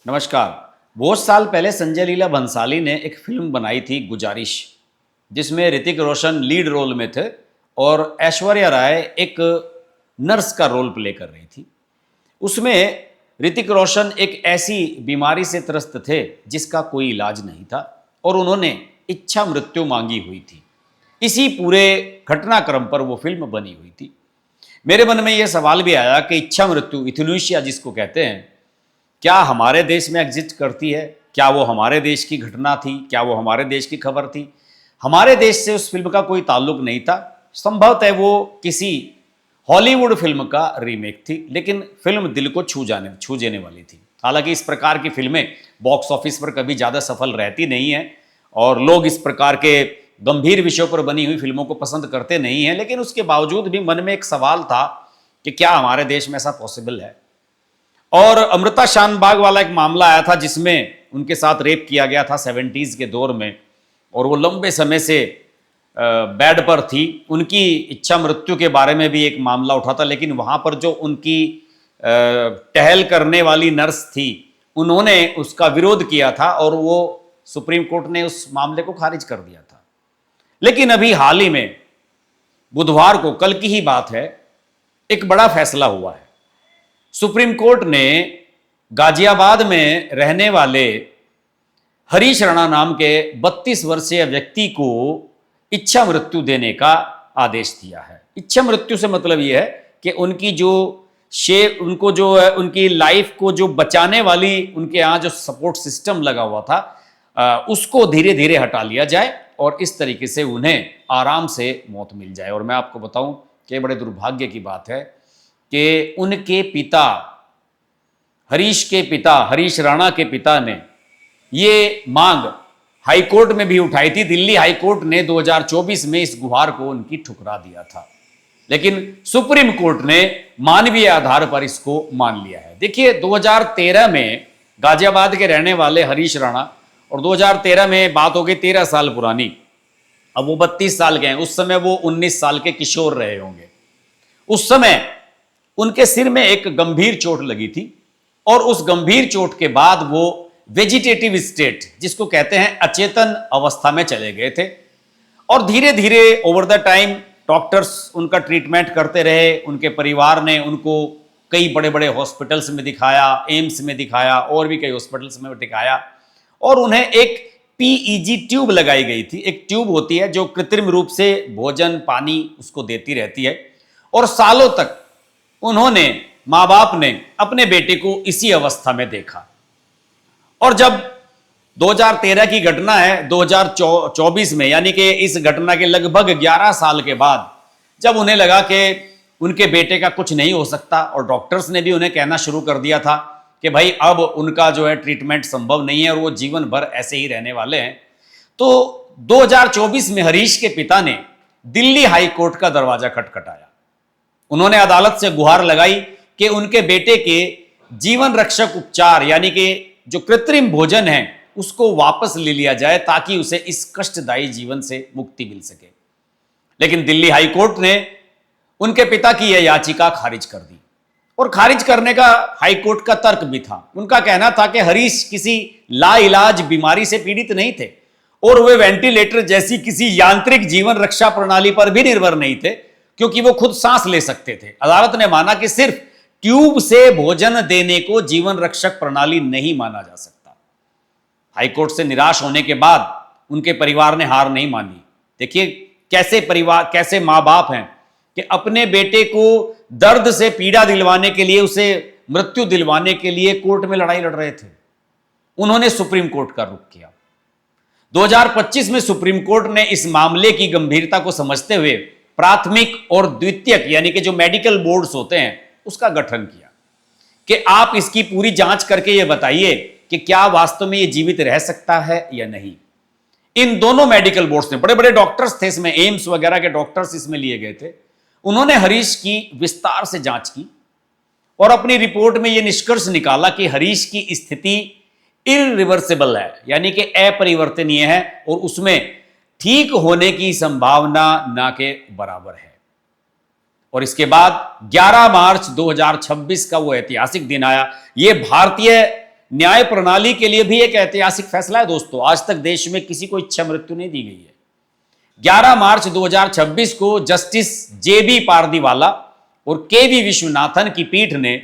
नमस्कार। बहुत साल पहले संजय लीला भंसाली ने एक फिल्म बनाई थी गुजारिश, जिसमें ऋतिक रोशन लीड रोल में थे और ऐश्वर्या राय एक नर्स का रोल प्ले कर रही थी। उसमें ऋतिक रोशन एक ऐसी बीमारी से त्रस्त थे जिसका कोई इलाज नहीं था और उन्होंने इच्छा मृत्यु मांगी हुई थी। इसी पूरे घटनाक्रम पर वो फिल्म बनी हुई थी। मेरे मन में यह सवाल भी आया कि इच्छा मृत्यु, इथ्यूनेशिया जिसको कहते हैं, क्या हमारे देश में एग्जिस्ट करती है? क्या वो हमारे देश की घटना थी? क्या वो हमारे देश की खबर थी? हमारे देश से उस फिल्म का कोई ताल्लुक नहीं था। संभवतः वो किसी हॉलीवुड फिल्म का रीमेक थी, लेकिन फिल्म दिल को छू जाने वाली थी। हालांकि इस प्रकार की फिल्में बॉक्स ऑफिस पर कभी ज़्यादा सफल रहती नहीं हैं और लोग इस प्रकार के गंभीर विषयों पर बनी हुई फिल्मों को पसंद करते नहीं हैं, लेकिन उसके बावजूद भी मन में एक सवाल था कि क्या हमारे देश में ऐसा पॉसिबल है। और अमृता शानबाग वाला एक मामला आया था जिसमें उनके साथ रेप किया गया था 70s के दौर में, और वो लंबे समय से बेड पर थी। उनकी इच्छा मृत्यु के बारे में भी एक मामला उठा था, लेकिन वहाँ पर जो उनकी टहल करने वाली नर्स थी, उन्होंने उसका विरोध किया था और वो सुप्रीम कोर्ट ने उस मामले को खारिज कर दिया था। लेकिन अभी हाल ही में बुधवार को, कल की ही बात है, एक बड़ा फैसला हुआ है। सुप्रीम कोर्ट ने गाजियाबाद में रहने वाले हरीश राणा नाम के 32 वर्षीय व्यक्ति को इच्छा मृत्यु देने का आदेश दिया है। इच्छा मृत्यु से मतलब यह है कि उनकी उनको जो है, उनकी लाइफ को जो बचाने वाली उनके यहाँ जो सपोर्ट सिस्टम लगा हुआ था, उसको धीरे धीरे हटा लिया जाए और इस तरीके से उन्हें आराम से मौत मिल जाए। और मैं आपको बताऊं कि बड़े दुर्भाग्य की बात है कि उनके पिता, हरीश के पिता, हरीश राणा के पिता ने ये मांग हाईकोर्ट में भी उठाई थी। दिल्ली हाईकोर्ट ने 2024 में इस गुहार को उनकी ठुकरा दिया था, लेकिन सुप्रीम कोर्ट ने मानवीय आधार पर इसको मान लिया है। देखिए, 2013 में गाजियाबाद के रहने वाले हरीश राणा, और 2013 में बात हो गई 13 साल पुरानी, अब वो 32 साल के हैं, उस समय वो 19 साल के किशोर रहे होंगे। उस समय उनके सिर में एक गंभीर चोट लगी थी और उस गंभीर चोट के बाद वो वेजिटेटिव स्टेट, जिसको कहते हैं अचेतन अवस्था में चले गए थे। और धीरे धीरे ओवर द टाइम डॉक्टर्स उनका ट्रीटमेंट करते रहे। उनके परिवार ने उनको कई बड़े बड़े हॉस्पिटल्स में दिखाया, एम्स में दिखाया और भी कई हॉस्पिटल्स में दिखाया, और उन्हें एक पीईजी ट्यूब लगाई गई थी। एक ट्यूब होती है जो कृत्रिम रूप से भोजन पानी उसको देती रहती है, और सालों तक उन्होंने, माँ बाप ने अपने बेटे को इसी अवस्था में देखा। और जब 2013 की घटना है, 2024 में, यानी कि इस घटना के लगभग 11 साल के बाद, जब उन्हें लगा कि उनके बेटे का कुछ नहीं हो सकता, और डॉक्टर्स ने भी उन्हें कहना शुरू कर दिया था कि भाई अब उनका जो है ट्रीटमेंट संभव नहीं है और वो जीवन भर ऐसे ही रहने वाले हैं, तो 2024 में हरीश के पिता ने दिल्ली हाई कोर्ट का दरवाजा खटखटाया। उन्होंने अदालत से गुहार लगाई कि उनके बेटे के जीवन रक्षक उपचार, यानी कि जो कृत्रिम भोजन है, उसको वापस ले लिया जाए ताकि उसे इस कष्टदायी जीवन से मुक्ति मिल सके। लेकिन दिल्ली हाई कोर्ट ने उनके पिता की यह याचिका खारिज कर दी, और खारिज करने का हाई कोर्ट का तर्क भी था। उनका कहना था कि हरीश किसी लाइलाज बीमारी से पीड़ित नहीं थे और वे वेंटिलेटर जैसी किसी यांत्रिक जीवन रक्षा प्रणाली पर भी निर्भर नहीं थे, क्योंकि वो खुद सांस ले सकते थे। अदालत ने माना कि सिर्फ ट्यूब से भोजन देने को जीवन रक्षक प्रणाली नहीं माना जा सकता। हाईकोर्ट से निराश होने के बाद उनके परिवार ने हार नहीं मानी। देखिए कैसे परिवार, कैसे माँ बाप हैं कि अपने बेटे को दर्द से पीड़ा दिलवाने के लिए, उसे मृत्यु दिलवाने के लिए कोर्ट में लड़ाई लड़ रहे थे। उन्होंने सुप्रीम कोर्ट का रुख किया। 2025 में सुप्रीम कोर्ट ने इस मामले की गंभीरता को समझते हुए प्राथमिक और द्वितीयक, यानी कि जो मेडिकल बोर्ड्स होते हैं, उसका गठन किया कि आप इसकी पूरी जांच करके ये बताइए कि क्या वास्तव में ये जीवित रह सकता है या नहीं। इन दोनों मेडिकल बोर्ड्स ने, बड़े बड़े डॉक्टर्स थे इसमें, एम्स वगैरह के डॉक्टर्स इसमें लिए गए थे, उन्होंने हरीश की विस्तार से जांच की और अपनी रिपोर्ट में यह निष्कर्ष निकाला कि हरीश की स्थिति इरिवर्सिबल है, यानी कि अपरिवर्तनीय है और उसमें ठीक होने की संभावना ना के बराबर है। और इसके बाद 11 मार्च 2026 का वो ऐतिहासिक दिन आया। यह भारतीय न्याय प्रणाली के लिए भी एक ऐतिहासिक फैसला है दोस्तों। आज तक देश में किसी को इच्छा मृत्यु नहीं दी गई है। 11 मार्च 2026 को जस्टिस जेबी पारदीवाला और केवी विश्वनाथन की पीठ ने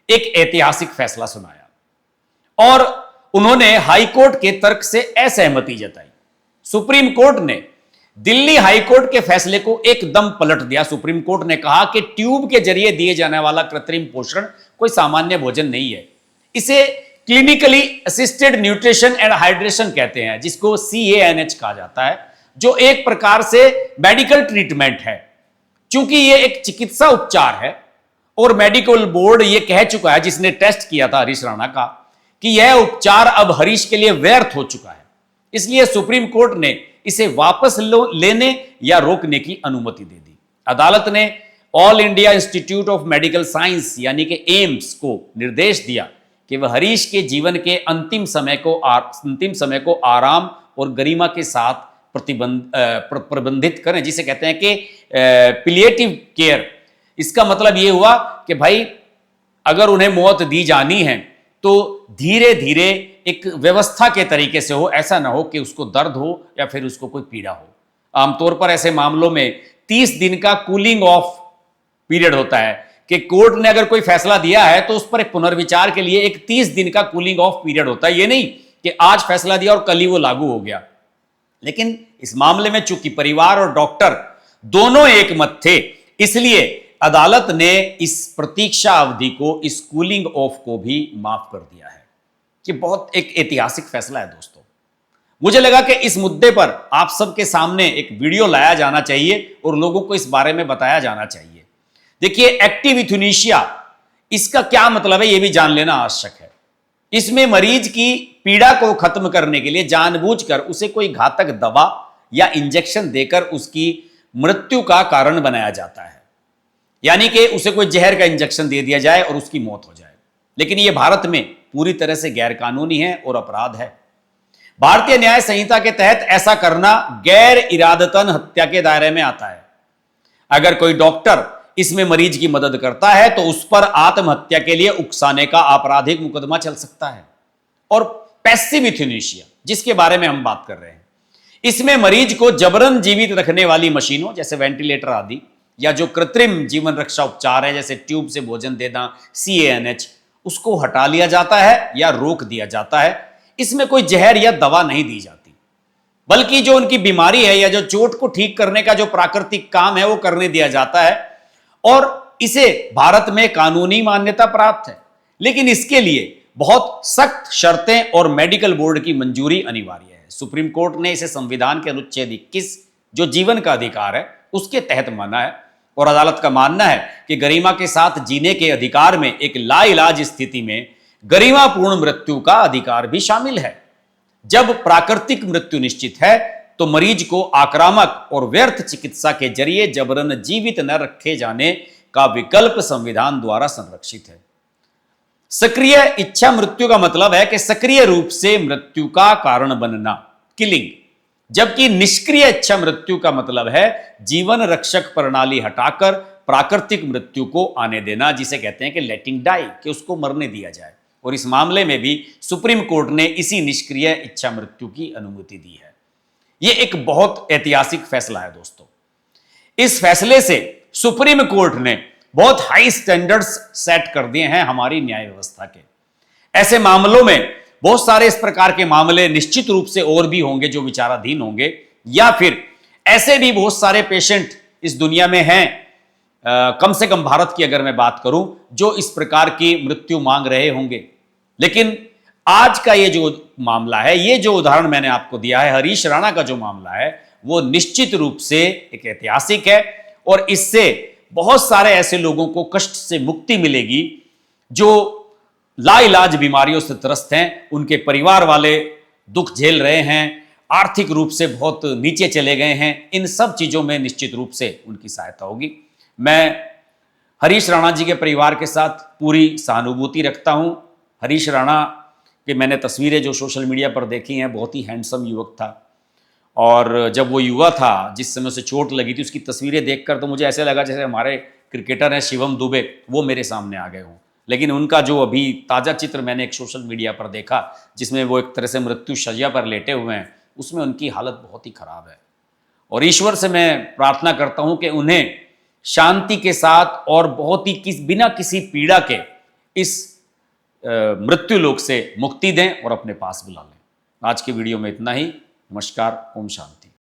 एक ऐतिहासिक फैसला सुनाया और उन्होंने हाईकोर्ट के तर्क से असहमति जताई। सुप्रीम कोर्ट ने दिल्ली हाईकोर्ट के फैसले को एकदम पलट दिया। सुप्रीम कोर्ट ने कहा कि ट्यूब के जरिए दिए जाने वाला कृत्रिम पोषण कोई सामान्य भोजन नहीं है, इसे clinically assisted nutrition and hydration कहते हैं, जिसको CANH कहा जाता है, जो एक प्रकार से मेडिकल ट्रीटमेंट है। चूंकि यह एक चिकित्सा उपचार है और मेडिकल बोर्ड यह कह चुका है, जिसने टेस्ट किया था हरीश राणा का, कि यह उपचार अब हरीश के लिए व्यर्थ हो चुका है, इसलिए सुप्रीम कोर्ट ने इसे वापस लेने या रोकने की अनुमति दे दी। अदालत ने all India institute of medical science यानी कि एम्स को निर्देश दिया कि वह हरीश के जीवन के अंतिम समय को आराम और गरिमा के साथ प्रबंधित करें, जिसे कहते हैं कि पिलिएटिव केयर। इसका मतलब यह हुआ कि भाई अगर उन्हें मौत दी जानी है तो धीरे धीरे एक व्यवस्था के तरीके से हो, ऐसा ना हो कि उसको दर्द हो या फिर उसको कोई पीड़ा हो। आमतौर पर ऐसे मामलों में 30 दिन का कूलिंग ऑफ पीरियड होता है कि कोर्ट ने अगर कोई फैसला दिया है तो उस पर एक पुनर्विचार के लिए एक 30 दिन का कूलिंग ऑफ पीरियड होता है। ये नहीं कि आज फैसला दिया और कल ही वो लागू हो गया। लेकिन इस मामले में चूंकि परिवार और डॉक्टर दोनों एक मत थे, इसलिए अदालत ने इस प्रतीक्षा अवधि को, इस कूलिंग ऑफ को भी माफ कर दिया है। कि बहुत एक ऐतिहासिक फैसला है दोस्तों। मुझे लगा कि इस मुद्दे पर आप सबके सामने एक वीडियो लाया जाना चाहिए और लोगों को इस बारे में बताया जाना चाहिए। देखिए, एक्टिव यूथनेशिया, इसका क्या मतलब है यह भी जान लेना आवश्यक है। इसमें मरीज की पीड़ा को खत्म करने के लिए जानबूझकर उसे कोई घातक दवा या इंजेक्शन देकर उसकी मृत्यु का कारण बनाया जाता है, यानी कि उसे कोई जहर का इंजेक्शन दे दिया जाए और उसकी मौत हो जाए। लेकिन यह भारत में पूरी तरह से गैरकानूनी है और अपराध है। भारतीय न्याय संहिता के तहत ऐसा करना गैर इरादतन हत्या के दायरे में आता है। अगर कोई डॉक्टर इसमें मरीज की मदद करता है तो उस पर आत्महत्या के लिए उकसाने का आपराधिक मुकदमा चल सकता है। और पैसिव यूथनेशिया, जिसके बारे में हम बात कर रहे हैं, इसमें मरीज को जबरन जीवित रखने वाली मशीनों जैसे वेंटिलेटर आदि, या जो कृत्रिम जीवन रक्षा उपचार है जैसे ट्यूब से भोजन देना CANH, उसको हटा लिया जाता है या रोक दिया जाता है। इसमें कोई जहर या दवा नहीं दी जाती, बल्कि जो उनकी बीमारी है या जो चोट को ठीक करने का जो प्राकृतिक काम है वो करने दिया जाता है। और इसे भारत में कानूनी मान्यता प्राप्त है, लेकिन इसके लिए बहुत सख्त शर्तें और मेडिकल बोर्ड की मंजूरी अनिवार्य है। सुप्रीम कोर्ट ने इसे संविधान के अनुच्छेद 21 जो जीवन का अधिकार है उसके तहत माना है। और अदालत का मानना है कि गरिमा के साथ जीने के अधिकार में एक लाइलाज स्थिति में गरिमापूर्ण मृत्यु का अधिकार भी शामिल है। जब प्राकृतिक मृत्यु निश्चित है तो मरीज को आक्रामक और व्यर्थ चिकित्सा के जरिए जबरन जीवित न रखे जाने का विकल्प संविधान द्वारा संरक्षित है। सक्रिय इच्छा मृत्यु का मतलब है कि सक्रिय रूप से मृत्यु का कारण बनना, किलिंग, जबकि निष्क्रिय इच्छा मृत्यु का मतलब है जीवन रक्षक प्रणाली हटाकर प्राकृतिक मृत्यु को आने देना, जिसे कहते हैं कि लेटिंग डाई, कि उसको मरने दिया जाए। और इस मामले में भी सुप्रीम कोर्ट ने इसी निष्क्रिय इच्छा मृत्यु की अनुमति दी है। यह एक बहुत ऐतिहासिक फैसला है दोस्तों। इस फैसले से सुप्रीम कोर्ट ने बहुत हाई स्टैंडर्ड्स सेट कर दिए हैं हमारी न्याय व्यवस्था के। ऐसे मामलों में बहुत सारे इस प्रकार के मामले निश्चित रूप से और भी होंगे जो विचाराधीन होंगे, या फिर ऐसे भी बहुत सारे पेशेंट इस दुनिया में हैं, कम से कम भारत की अगर मैं बात करूं, जो इस प्रकार की मृत्यु मांग रहे होंगे। लेकिन आज का ये जो मामला है, ये जो उदाहरण मैंने आपको दिया है हरीश राणा का जो मामला है, वो निश्चित रूप से एक ऐतिहासिक है और इससे बहुत सारे ऐसे लोगों को कष्ट से मुक्ति मिलेगी जो लाइलाज बीमारियों से त्रस्त हैं, उनके परिवार वाले दुख झेल रहे हैं, आर्थिक रूप से बहुत नीचे चले गए हैं। इन सब चीजों में निश्चित रूप से उनकी सहायता होगी। मैं हरीश राणा जी के परिवार के साथ पूरी सहानुभूति रखता हूँ। हरीश राणा की मैंने तस्वीरें जो सोशल मीडिया पर देखी हैं, बहुत ही हैंडसम युवक था। और जब वो युवा था, जिस समय उसे चोट लगी थी, उसकी तस्वीरें देखकर तो मुझे ऐसे लगा जैसे हमारे क्रिकेटर हैं शिवम दुबे, वो मेरे सामने आ गए हों। लेकिन उनका जो अभी ताज़ा चित्र मैंने एक सोशल मीडिया पर देखा, जिसमें वो एक तरह से मृत्यु शैया पर लेटे हुए हैं, उसमें उनकी हालत बहुत ही खराब है। और ईश्वर से मैं प्रार्थना करता हूं कि उन्हें शांति के साथ और बहुत ही बिना किसी पीड़ा के इस मृत्यु लोक से मुक्ति दें और अपने पास बुला लें। आज की वीडियो में इतना ही। नमस्कार। ओम शांति।